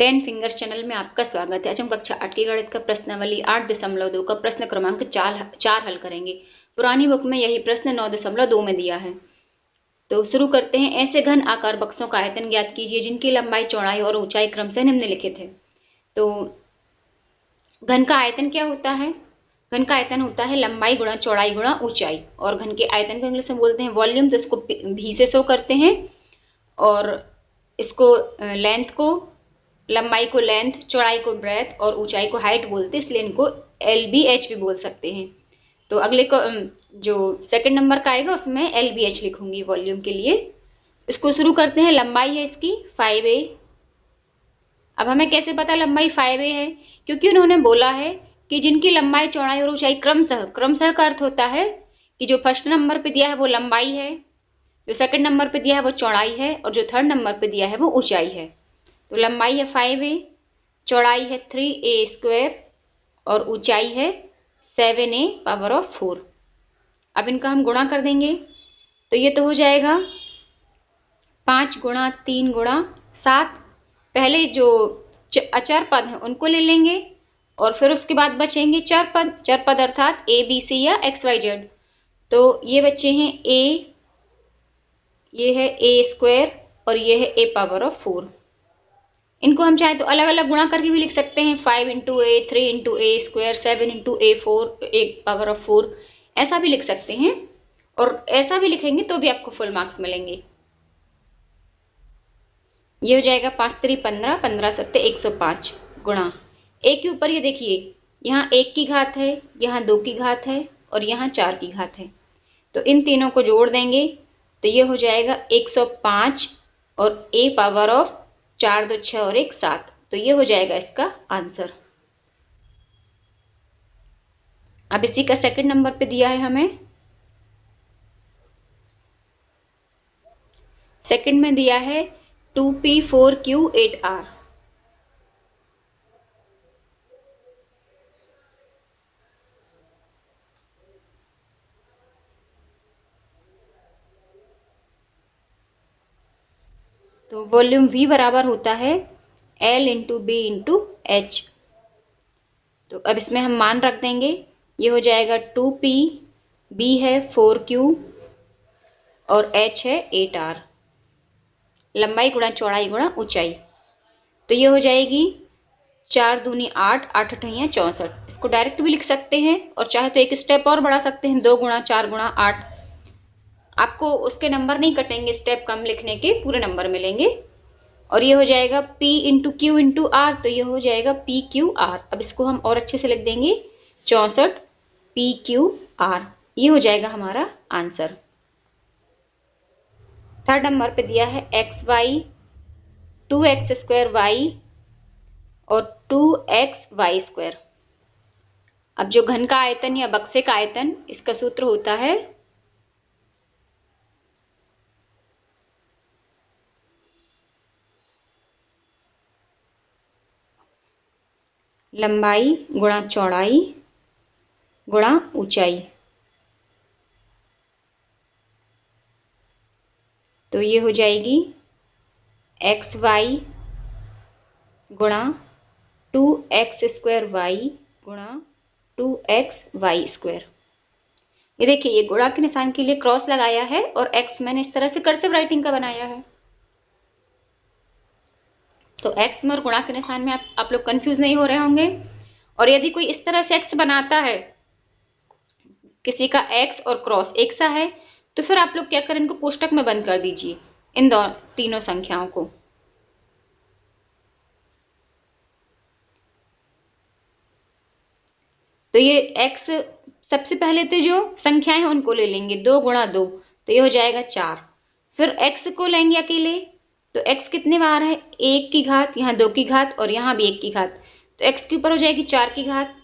10 finger channel में आपका स्वागत है। आज हम कक्षा 8 की गणित का प्रश्नावली 8.2 का प्रश्न क्रमांक 4 हल करेंगे। पुरानी बुक में यही प्रश्न 9.2 में दिया है। तो शुरू करते हैं। ऐसे घन आकार बक्सों का आयतन ज्ञात कीजिए जिनकी लंबाई, चौड़ाई और ऊंचाई क्रम से निम्नलिखित है। तो घन का आयतन क्या होता है? घन का आयतन होता है लंबाई गुणा चौड़ाई गुणा ऊंचाई। और घन के आयतन को इंग्लिश में बोलते हैं वॉल्यूम, तो इसको भी से शो करते हैं। और इसको लेंथ को, लंबाई को लेंथ, चौड़ाई को ब्रेथ और ऊंचाई को हाइट बोलते हैं, इसलिए इनको LBH भी बोल सकते हैं। तो अगले को जो सेकंड नंबर का आएगा उसमें LBH लिखूंगी वॉल्यूम के लिए। इसको शुरू करते हैं। लंबाई है इसकी 5A। अब हमें कैसे पता लंबाई 5A है? क्योंकि उन्होंने बोला है कि जिनकी लंबाई, चौड़ाई और ऊंचाई क्रमशः, क्रमशः का अर्थ होता है कि जो फर्स्ट नंबर पे दिया है वो लंबाई है, जो सेकंड नंबर पे दिया है वो चौड़ाई है और जो थर्ड नंबर पे दिया है वो ऊंचाई है। तो लंबाई है 5A, चौड़ाई है 3A² और ऊंचाई है 7A⁴। अब इनका हम गुणा कर देंगे तो ये तो हो जाएगा 5 गुणा 3 गुणा 7। पहले जो अचर पद हैं उनको ले लेंगे और फिर उसके बाद बचेंगे चर पद। चर पद अर्थात ABC या XYZ। तो ये बच्चे हैं A, ये है A² और ये है A⁴। इनको हम चाहे तो अलग अलग गुणा करके भी लिख सकते हैं। 5 × A, 3 × A², 7 × A⁴, ऐसा भी लिख सकते हैं। और ऐसा भी लिखेंगे तो भी आपको फुल मार्क्स मिलेंगे। ये हो जाएगा 5 × 3 = 15, 15 × 7 = 105 गुणा A के ऊपर ये देखिए, यहाँ 1 की घात है, यहाँ 2 की घात है और यहाँ 4 की घात है। तो इन तीनों को जोड़ देंगे तो ये हो जाएगा 105 और A⁴ 4 2 6 और 1 7। तो ये हो जाएगा इसका आंसर। अब इसी का सेकंड नंबर पे दिया है हमें। सेकंड में दिया है 2P4Q8R। तो वॉल्यूम V बराबर होता है L × B × H। तो अब इसमें हम मान रख देंगे। ये हो जाएगा 2P, B है 4Q और H है 8R। लंबाई गुणा चौड़ाई गुणा ऊंचाई। तो ये हो जाएगी 4 दूनी 8, 8 अठैयाँ 64। इसको डायरेक्ट भी लिख सकते हैं और चाहे तो एक स्टेप और बढ़ा सकते हैं, 2 × 4 × 8। आपको उसके नंबर नहीं कटेंगे, स्टेप कम लिखने के पूरे नंबर मिलेंगे। और ये हो जाएगा P × Q × R। तो ये हो जाएगा PQR। अब इसको हम और अच्छे से लिख देंगे 64 PQR। ये हो जाएगा हमारा आंसर। थर्ड नंबर पे दिया है XY 2x² y और 2xy²। अब जो घन का आयतन या बक्से का आयतन, इसका सूत्र होता है लंबाई गुणा चौड़ाई गुणा ऊंचाई। तो ये हो जाएगी XY गुणा 2x² y गुणा 2xy²। ये देखिए, ये गुणा के निशान के लिए क्रॉस लगाया है और x मैंने इस तरह से कर्सिव राइटिंग का बनाया है। तो x में और गुणा के निशान में आप लोग कंफ्यूज नहीं हो रहे होंगे। और यदि कोई इस तरह से x बनाता है, किसी का x और क्रॉस एक सा है, तो फिर आप लोग क्या करें, इनको कोष्टक में बंद कर दीजिए, इन तीनों संख्याओं को। तो ये x सबसे पहले तो जो संख्याएं हैं उनको ले लेंगे, 2 × 2, तो ये हो जाएगा 4। फिर x को लेंगे अकेले, तो x कितने बार है, 1 की घात, यहाँ 2 की घात और यहाँ भी 1 की घात। तो x के ऊपर हो जाएगी 4 की घात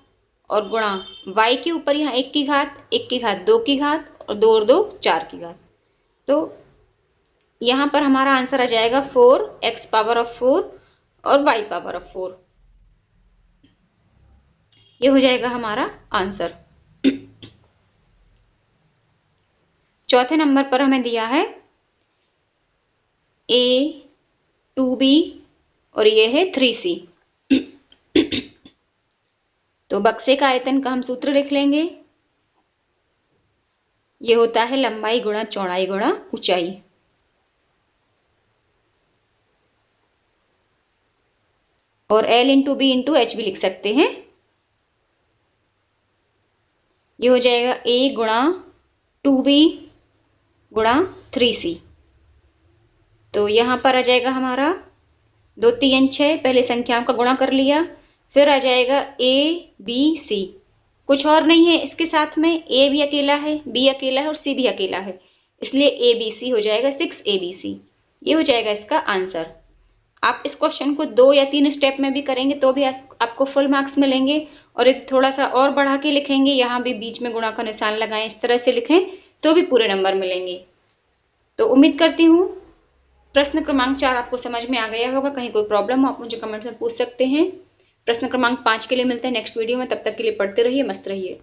और गुणा y के ऊपर यहाँ 1 की घात, 1 की घात 2 की घात और 2 और 2 4 की घात। तो यहाँ पर हमारा आंसर आ जाएगा 4x⁴ और y⁴। ये हो जाएगा हमारा आंसर। चौथे नंबर पर हमें दिया है A 2B और ये है 3c। तो बक्से का आयतन का हम सूत्र लिख लेंगे। ये होता है लंबाई गुणा चौड़ाई गुणा ऊंचाई। और L into B into H भी लिख सकते हैं। ये हो जाएगा A गुणा 2b गुणा 3c। तो यहाँ पर आ जाएगा हमारा 2 3 6, पहले संख्याओं का गुणा कर लिया, फिर आ जाएगा ABC। कुछ और नहीं है इसके साथ में, A भी अकेला है, B अकेला है और C भी अकेला है, इसलिए ABC हो जाएगा 6ABC। ये हो जाएगा इसका आंसर। आप इस क्वेश्चन को 2 या 3 स्टेप में भी करेंगे तो भी आपको फुल मार्क्स मिलेंगे, और यदि थोड़ा सा और बढ़ा के लिखेंगे, यहाँ भी बीच में गुणा का निशान लगाएं, इस तरह से लिखें तो भी पूरे नंबर मिलेंगे। तो उम्मीद करती हूँ प्रश्न क्रमांक 4 आपको समझ में आ गया होगा। कहीं कोई प्रॉब्लम हो आप मुझे कमेंट्स में पूछ सकते हैं। प्रश्न क्रमांक 5 के लिए मिलते हैं नेक्स्ट वीडियो में, तब तक के लिए पढ़ते रहिए, मस्त रहिए।